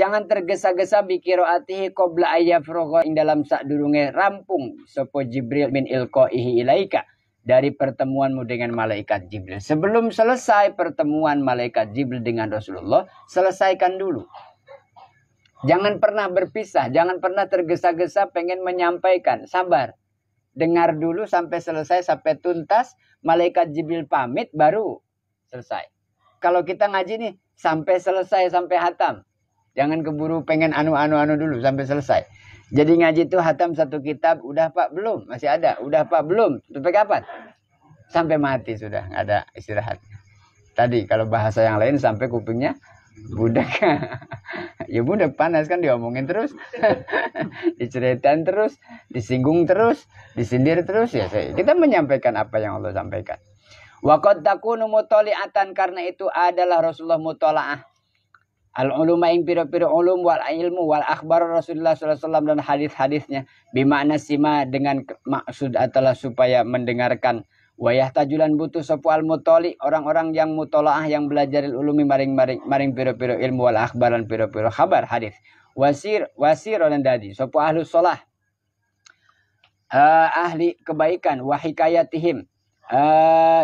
Jangan tergesa-gesa bikiroatihi qabla ayyafrugha ing dalam sadurunge rampung sapa Jibril min ilqaihi ilaika dari pertemuanmu dengan malaikat Jibril. Sebelum selesai pertemuan malaikat Jibril dengan Rasulullah, selesaikan dulu. Jangan pernah berpisah, jangan pernah tergesa-gesa pengen menyampaikan. Sabar. Dengar dulu sampai selesai, sampai tuntas, malaikat Jibril pamit baru selesai. Kalau kita ngaji nih sampai selesai, sampai hatam. Jangan keburu pengen anu dulu sampai selesai. Jadi ngaji itu hatam satu kitab, udah Pak belum? Masih ada. Udah Pak belum? Sampai kapan? Sampai mati sudah, nggak ada istirahat. Tadi kalau bahasa yang lain sampai kupingnya budak. Ya budak panas kan diomongin terus. Diceritain terus, disinggung terus, disindir terus ya. Kita menyampaikan apa yang Allah sampaikan. Wa qad takunu mutali'atan, karena itu adalah Rasulullah mutalaah. Al-uluma ing piro-piro ulum wal ilmu wal akhbar Rasulullah sallallahu alaihi wasallam dan hadis-hadisnya bimakna sima dengan maksud adalah supaya mendengarkan wayah tajulan butuh sapa al mutali orang-orang yang mutalaah yang belajar ulumi maring piro-piro ilmu wal akhbaran piro-piro kabar hadis wasir dan dadi sapa ahlus shalah ahli kebaikan wa hikayatihim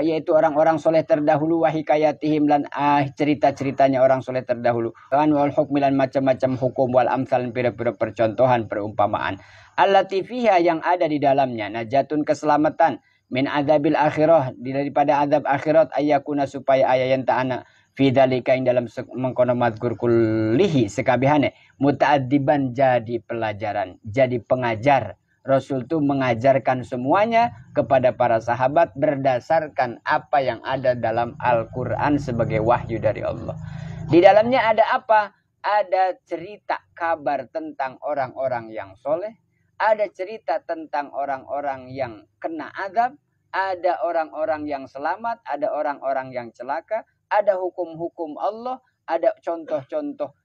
yaitu orang-orang soleh terdahulu wa hikayatihim lan cerita-ceritanya orang soleh terdahulu kan wal hukmilan macam-macam hukum wal amsal pira-pira percontohan perumpamaan allati fiha yang ada di dalamnya najatun keselamatan min adzabil akhirah daripada azab akhirat ayakuna supaya ayayan ta'ana fi dzalika ing dalam mengkono mazkur kullihi sekabehane muta'addiban jadi pelajaran jadi pengajar. Rasul itu mengajarkan semuanya kepada para sahabat berdasarkan apa yang ada dalam Al-Quran sebagai wahyu dari Allah. Di dalamnya ada apa? Ada cerita kabar tentang orang-orang yang soleh. Ada cerita tentang orang-orang yang kena azab. Ada orang-orang yang selamat. Ada orang-orang yang celaka. Ada hukum-hukum Allah. Ada contoh-contoh.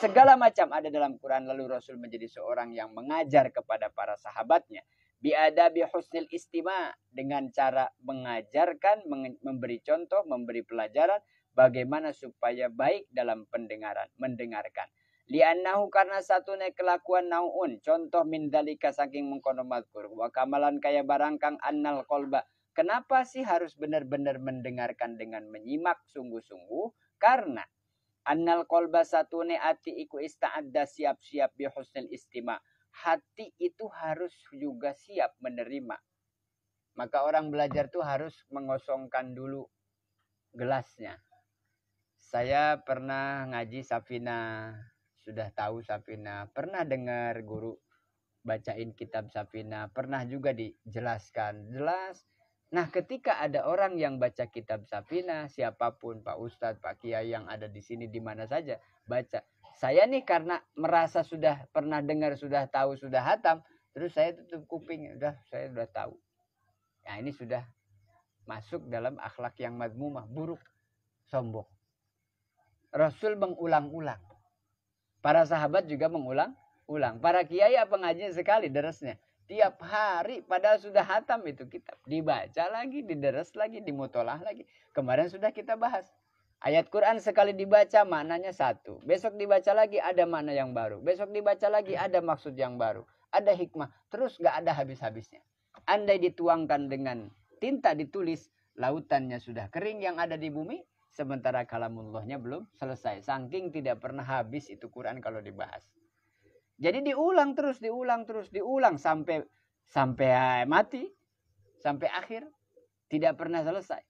Segala macam ada dalam Quran. Lalu Rasul menjadi seorang yang mengajar kepada para sahabatnya. Biadabi husnil istima. Dengan cara mengajarkan, memberi contoh, memberi pelajaran. Bagaimana supaya baik dalam pendengaran, mendengarkan. Li'annahu karena satunya kelakuan nau'un. Contoh min dalika saking mengkono madkur. Wa kamalan kaya barangkang annal kolba. Kenapa sih harus benar-benar mendengarkan dengan menyimak sungguh-sungguh? Karena annal qalba satune ati iku ista'adda siap-siap bi husnil istima. Hati itu harus juga siap menerima. Maka orang belajar tuh harus mengosongkan dulu gelasnya. Saya pernah ngaji Safina, sudah tahu Safina, pernah dengar guru bacain kitab Safina, pernah juga dijelaskan jelas. Nah, ketika ada orang yang baca kitab Safina, siapapun, Pak Ustadz, Pak Kiai yang ada di sini, di mana saja, baca. Saya nih karena merasa sudah pernah dengar, sudah tahu, sudah hatam, terus saya tutup kuping, saya sudah tahu. Nah, ini sudah masuk dalam akhlak yang madmumah, buruk, sombong. Rasul mengulang-ulang. Para sahabat juga mengulang-ulang. Para kiai apa ngajinya sekali derasnya. Tiap hari padahal sudah hatam itu kitab. Dibaca lagi, dideres lagi, dimutolaah lagi. Kemarin sudah kita bahas. Ayat Quran sekali dibaca maknanya satu. Besok dibaca lagi ada makna yang baru. Besok dibaca lagi ada maksud yang baru. Ada hikmah. Terus gak ada habis-habisnya. Andai dituangkan dengan tinta ditulis, lautannya sudah kering yang ada di bumi. Sementara kalamullahnya belum selesai. Saking tidak pernah habis itu Quran kalau dibahas. Jadi diulang terus sampai mati, sampai akhir, tidak pernah selesai.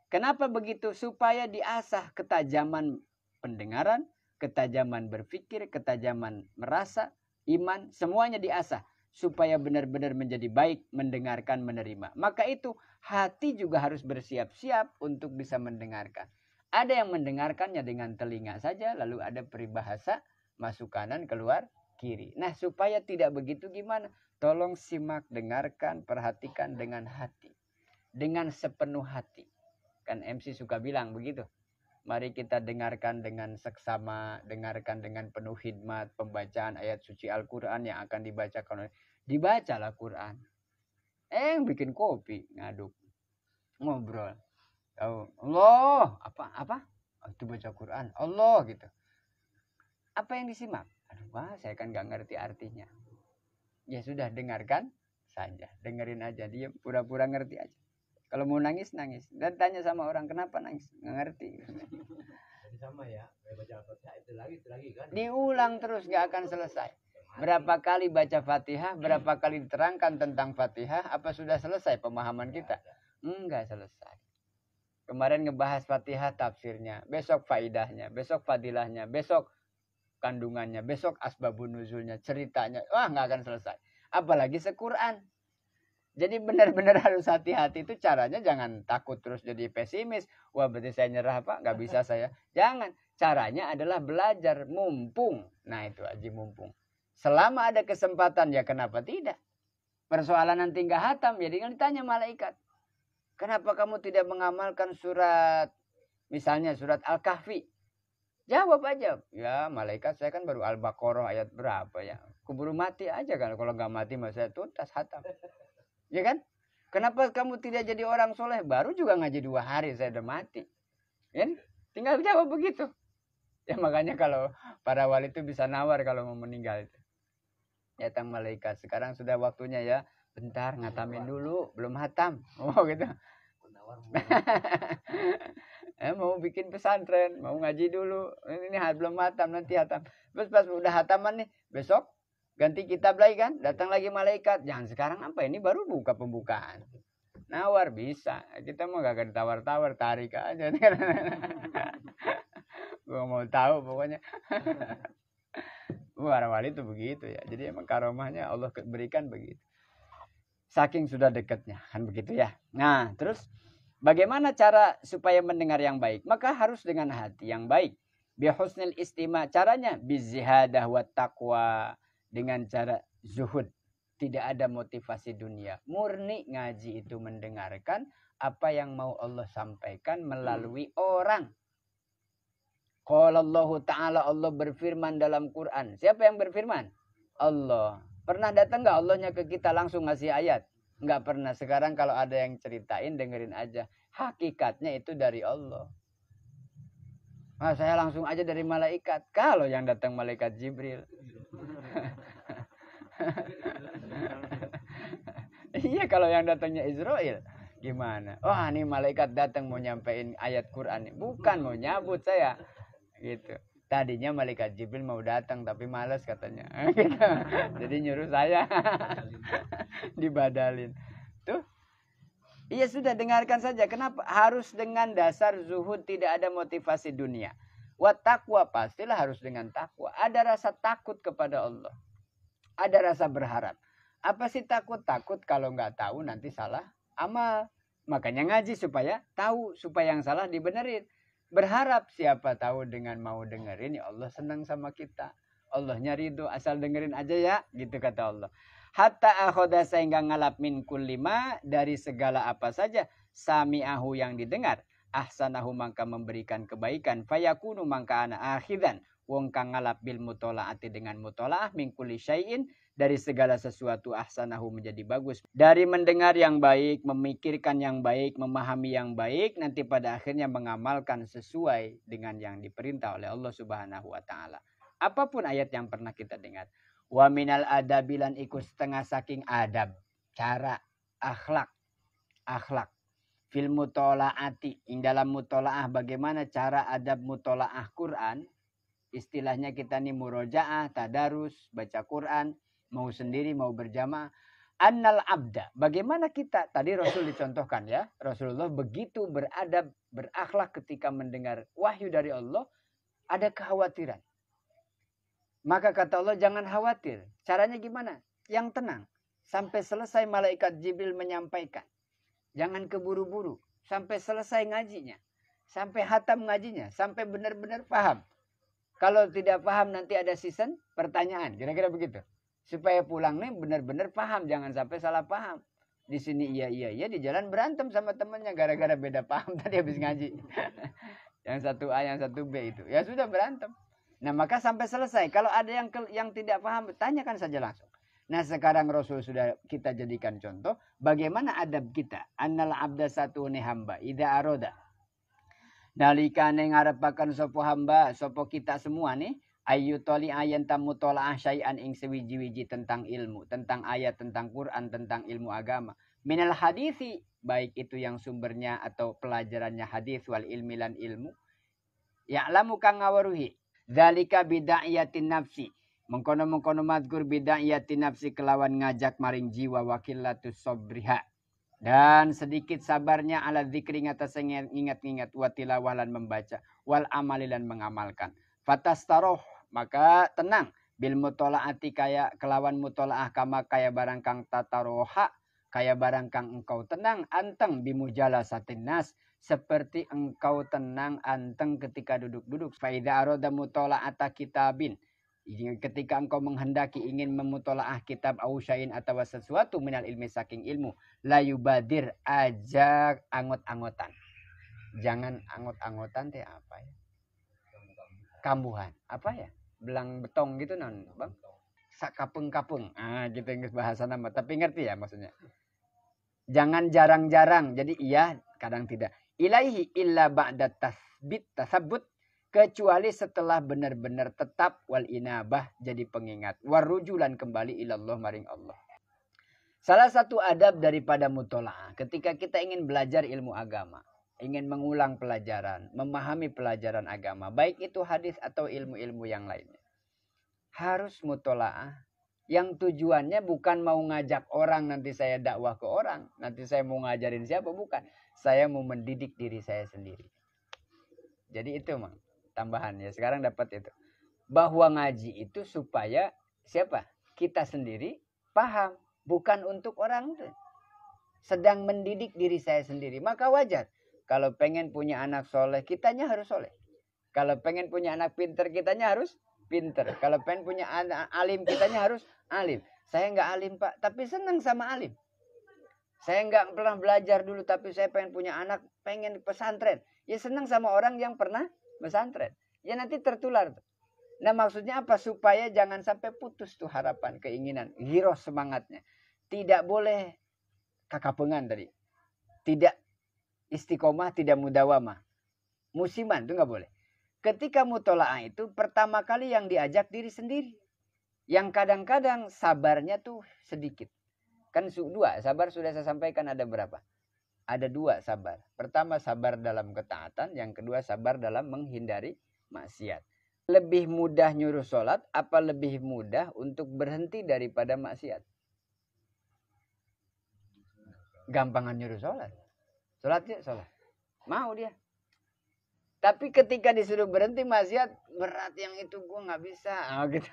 Kenapa begitu? Supaya diasah ketajaman pendengaran, ketajaman berpikir, ketajaman merasa, iman, semuanya diasah. Supaya benar-benar menjadi baik, mendengarkan, menerima. Maka itu hati juga harus bersiap-siap untuk bisa mendengarkan. Ada yang mendengarkannya dengan telinga saja, lalu ada peribahasa, masuk kanan, keluar kiri. Nah, supaya tidak begitu gimana? Tolong simak, dengarkan, perhatikan dengan hati. Dengan sepenuh hati. Kan MC suka bilang begitu. Mari kita dengarkan dengan seksama, dengarkan dengan penuh khidmat, pembacaan ayat suci Al-Quran yang akan dibacakan. Dibacalah Quran. Bikin kopi, ngaduk. Ngobrol. Allah, apa? Itu baca Quran. Allah gitu. Apa yang disimak? Aduh, Pak, saya kan nggak ngerti artinya. Ya sudah, dengarkan saja. Dengerin aja, diam, pura-pura ngerti aja. Kalau mau nangis, nangis. Dan tanya sama orang, kenapa nangis? Nggak ngerti. Jadi sama ya, baca Fatihah itu lagi kan. Diulang terus, nggak akan selesai. Berapa kali baca Fatihah, berapa kali diterangkan tentang Fatihah, apa sudah selesai pemahaman kita? Enggak selesai. Kemarin ngebahas Fatihah tafsirnya, besok faidahnya, besok fadilahnya, besok kandungannya, besok asbabun nuzulnya, ceritanya. Wah, nggak akan selesai. Apalagi se-Quran. Jadi benar-benar harus hati-hati, itu caranya jangan takut terus jadi pesimis. Wah, berarti saya nyerah, Pak, nggak bisa saya. Jangan. Caranya adalah belajar mumpung. Nah, itu aja mumpung. Selama ada kesempatan, ya kenapa tidak? Persoalan nanti nggak hatam, jadi kan ditanya malaikat. Kenapa kamu tidak mengamalkan surat, misalnya surat Al-Kahfi? Jawab aja. Ya, malaikat, saya kan baru Al-Baqarah ayat berapa ya. Keburu mati aja kan. Kalau nggak mati, masa saya tuntas hatam. Ya kan? Kenapa kamu tidak jadi orang soleh? Baru juga ngaji 2 hari, saya udah mati. Ya? Tinggal jawab begitu. Ya makanya kalau para wali itu bisa nawar kalau mau meninggal itu. Datang malaikat, sekarang sudah waktunya ya. Bentar, ngatamin dulu, belum hatam. Oh gitu. Mau bikin pesantren, mau ngaji dulu. Ini belum hatam, nanti hatam. Terus pas udah hataman nih, besok ganti kitab lagi kan, datang lagi malaikat. Jangan sekarang, apa ini baru buka pembukaan. Nawar bisa. Kita mau gak akan tawar-tawar, tarik aja. Gua mau tahu pokoknya. Para wali itu begitu ya. Jadi emang karomahnya Allah berikan begitu. Saking sudah dekatnya, kan begitu ya. Nah, terus bagaimana cara supaya mendengar yang baik? Maka harus dengan hati yang baik. Bihusnil istima. Caranya bizihadah wa taqwa. Dengan cara zuhud. Tidak ada motivasi dunia. Murni ngaji itu mendengarkan apa yang mau Allah sampaikan melalui orang. Qala Allah Ta'ala, Allah berfirman dalam Quran. Siapa yang berfirman? Allah. Pernah datang nggak Allahnya ke kita langsung ngasih ayat? Nggak pernah. Sekarang kalau ada yang ceritain, dengerin aja. Hakikatnya itu dari Allah. Nah, saya langsung aja dari malaikat. Kalau yang datang malaikat Jibril. Iya, kalau yang datangnya Israel. Gimana? Wah, ini malaikat datang mau nyampein ayat Quran. Bukan mau nyabut saya. Gitu. Tadinya malaikat Jibril mau datang tapi malas katanya. Gitu. Jadi nyuruh saya dibadalin. Tuh. Iya sudah, dengarkan saja. Kenapa? Harus dengan dasar zuhud, tidak ada motivasi dunia. Wa taqwa, pastilah harus dengan takwa. Ada rasa takut kepada Allah. Ada rasa berharap. Apa sih takut? Takut kalau nggak tahu nanti salah amal. Makanya ngaji supaya tahu, supaya yang salah dibenerin. Berharap, siapa tahu dengan mau dengerin ya Allah senang sama kita. Allahnya ridho, asal dengerin aja ya, gitu kata Allah. Hatta akhoda, sehingga ngalap min kullima, dari segala apa saja sami'ahu yang didengar, ahsanahu mangka memberikan kebaikan, fayakunu mangka ana akhidan, wong kang ngalap bil mutolaati dengan mutolaah min kulli syai'in, dari segala sesuatu, ahsanahu menjadi bagus. Dari mendengar yang baik, memikirkan yang baik, memahami yang baik, nanti pada akhirnya mengamalkan sesuai dengan yang diperintah oleh Allah Subhanahu wa Ta'ala. Apapun ayat yang pernah kita dengar. Wa minal adabilan ikut setengah saking adab, cara, akhlak. Fil mutolaati, dalam mutolaah, bagaimana cara adab mutolaah Quran. Istilahnya kita nih murojaah, tadarus, baca Quran. Mau sendiri, mau berjamaah. Annal abda. Bagaimana kita, tadi Rasul dicontohkan ya. Rasulullah begitu beradab, berakhlak ketika mendengar wahyu dari Allah. Ada kekhawatiran. Maka kata Allah, jangan khawatir. Caranya gimana? Yang tenang. Sampai selesai malaikat Jibril menyampaikan. Jangan keburu-buru. Sampai selesai ngajinya. Sampai hatam ngajinya. Sampai benar-benar paham. Kalau tidak paham nanti ada season pertanyaan. Kira-kira begitu. Supaya pulang nih benar-benar paham. Jangan sampai salah paham. Di sini iya. Di jalan berantem sama temannya. Gara-gara beda paham tadi habis ngaji. Yang satu A, yang satu B itu. Ya sudah berantem. Nah maka sampai selesai. Kalau ada yang tidak paham, tanyakan saja langsung. Nah sekarang Rasul sudah kita jadikan contoh. Bagaimana adab kita. Annal abda satu ni hamba. Ida aroda. Nalikane ngarepakan sopo hamba. Sopo kita semua nih. Ayu toli ayan tamu tolaah syai'an ing sewiji-wiji tentang ilmu, tentang ayat, tentang Quran, tentang ilmu agama. Minal hadisi, baik itu yang sumbernya atau pelajarannya hadis wal ilmi lan ilmu. Ya'lamu kang ngawaruhi. Dzalika bida'iyatin nafsi. Mengkono-mengkono mazkur bida'iyatin nafsi kelawan ngajak maring jiwa wakilatus sobriha. Dan sedikit sabarnya ala zikri ngatas ingat-ingat wa tilawah lan membaca. Wal amali lan mengamalkan. Fatastaroh. Maka tenang bil mutolaati kaya kelawan mutolaah kama kaya barang kang tataroha kaya barang kang engkau tenang anteng bimujala satinnas seperti engkau tenang anteng ketika duduk-duduk. Faida aroda mutolaata kitabin, ketika engkau menghendaki ingin memutolaah kitab ausyain atau sesuatu minal ilmi saking ilmu, la yubadir ajak angot-angotan. Jangan angot-angotan teh apa ya? Kambuhan. Apa ya? Belang betong gitu non, Bang. Sakapeng-kapeng. Ah, gitu Inggris bahasa nama. Tapi ngerti ya maksudnya. Jangan jarang-jarang. Jadi iya, kadang tidak. Ilaihi illa ba'da tasabbut. Kecuali setelah benar-benar tetap wal inabah jadi pengingat. Warujulan kembali ilallah maring Allah. Salah satu adab daripada mutola'ah. Ketika kita ingin belajar ilmu agama. Ingin mengulang pelajaran, memahami pelajaran agama, baik itu hadis atau ilmu-ilmu yang lainnya. Harus mutola'ah yang tujuannya bukan mau ngajak orang nanti saya dakwah ke orang, nanti saya mau ngajarin siapa, bukan. Saya mau mendidik diri saya sendiri. Jadi itu Mang, tambahan ya. Sekarang dapat itu. Bahwa ngaji itu supaya siapa? Kita sendiri paham, bukan untuk orang itu. Sedang mendidik diri saya sendiri, maka wajar. Kalau pengen punya anak soleh, kitanya harus soleh. Kalau pengen punya anak pinter, kitanya harus pinter. Kalau pengen punya anak alim, kitanya harus alim. Saya nggak alim Pak, tapi senang sama alim. Saya nggak pernah belajar dulu, tapi saya pengen punya anak, pengen pesantren. Ya senang sama orang yang pernah pesantren. Ya nanti tertular. Nah maksudnya apa? Supaya jangan sampai putus tuh harapan, keinginan, giroh semangatnya. Tidak boleh kakapengan tadi. Tidak istiqomah, tidak mudawamah. Musiman itu nggak boleh. Ketika mutola'ah itu pertama kali yang diajak diri sendiri. Yang kadang-kadang sabarnya tuh sedikit. Kan dua, sabar sudah saya sampaikan ada berapa? Ada dua sabar. Pertama sabar dalam ketaatan, yang kedua sabar dalam menghindari maksiat. Lebih mudah nyuruh sholat, apa lebih mudah untuk berhenti daripada maksiat? Gampangan nyuruh sholat. Sholat ya, sholat. Mau dia. Tapi ketika disuruh berhenti maksiat, berat yang itu gue nggak bisa. Oh, gitu.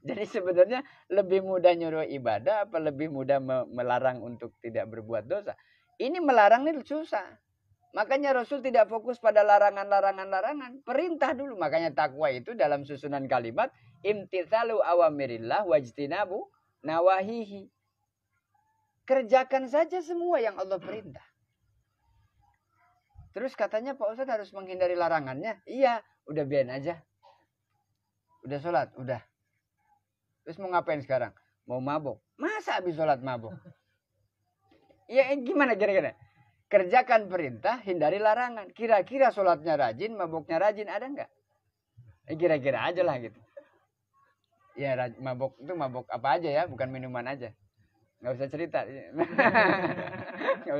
Jadi sebenarnya lebih mudah nyuruh ibadah, apa lebih mudah melarang untuk tidak berbuat dosa? Ini melarang ini susah. Makanya Rasul tidak fokus pada larangan-larangan. Perintah dulu. Makanya takwa itu dalam susunan kalimat, imtithalu awamirillah wajtinabu nawahihi. Kerjakan saja semua yang Allah perintah. Terus katanya Pak Ustadz harus menghindari larangannya. Iya, udah biarin aja. Udah sholat, udah. Terus mau ngapain sekarang? Mau mabok. Masa habis sholat mabok? Ya gimana kira-kira? Kerjakan perintah, hindari larangan. Kira-kira sholatnya rajin, maboknya rajin, ada nggak? Kira-kira aja lah gitu. Ya mabok itu mabok apa aja ya, bukan minuman aja. Nggak usah cerita. Nggak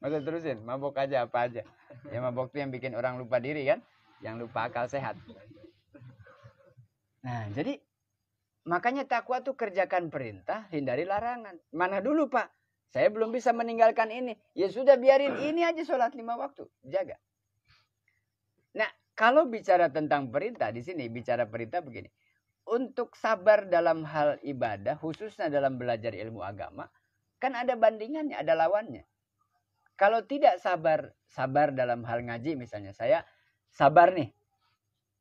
usah terusin. Mabok aja apa aja. Ya mabok itu yang bikin orang lupa diri kan. Yang lupa akal sehat. Nah jadi makanya takwa tuh kerjakan perintah, hindari larangan. Mana dulu Pak? Saya belum bisa meninggalkan ini. Ya sudah biarin ini aja sholat 5 waktu. Jaga. Nah kalau bicara tentang perintah di sini bicara perintah begini. Untuk sabar dalam hal ibadah, khususnya dalam belajar ilmu agama, kan ada bandingannya, ada lawannya. Kalau tidak sabar dalam hal ngaji misalnya, saya sabar nih,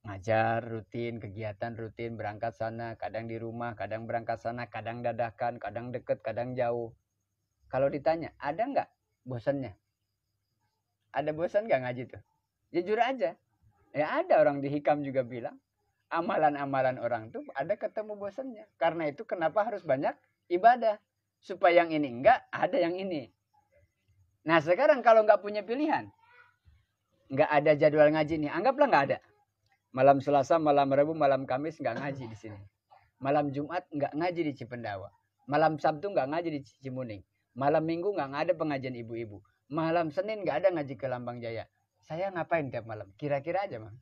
ngajar rutin, kegiatan rutin, berangkat sana, kadang di rumah, kadang berangkat sana, kadang dadakan, kadang deket, kadang jauh. Kalau ditanya, ada nggak bosannya? Ada bosan nggak ngaji tuh? Jujur aja. Ya ada, orang di Hikam juga bilang. Amalan-amalan orang tuh ada ketemu bosannya. Karena itu kenapa harus banyak ibadah. Supaya yang ini enggak, ada yang ini. Nah sekarang kalau enggak punya pilihan. Enggak ada jadwal ngaji nih. Anggaplah enggak ada. Malam Selasa, malam Rabu, malam Kamis nggak ngaji di sini. Malam Jumat nggak ngaji di Cipendawa. Malam Sabtu nggak ngaji di Cimuning. Malam Minggu nggak ada pengajian ibu-ibu. Malam Senin nggak ada ngaji ke Lambang Jaya. Saya ngapain tiap malam? Kira-kira aja, Mang.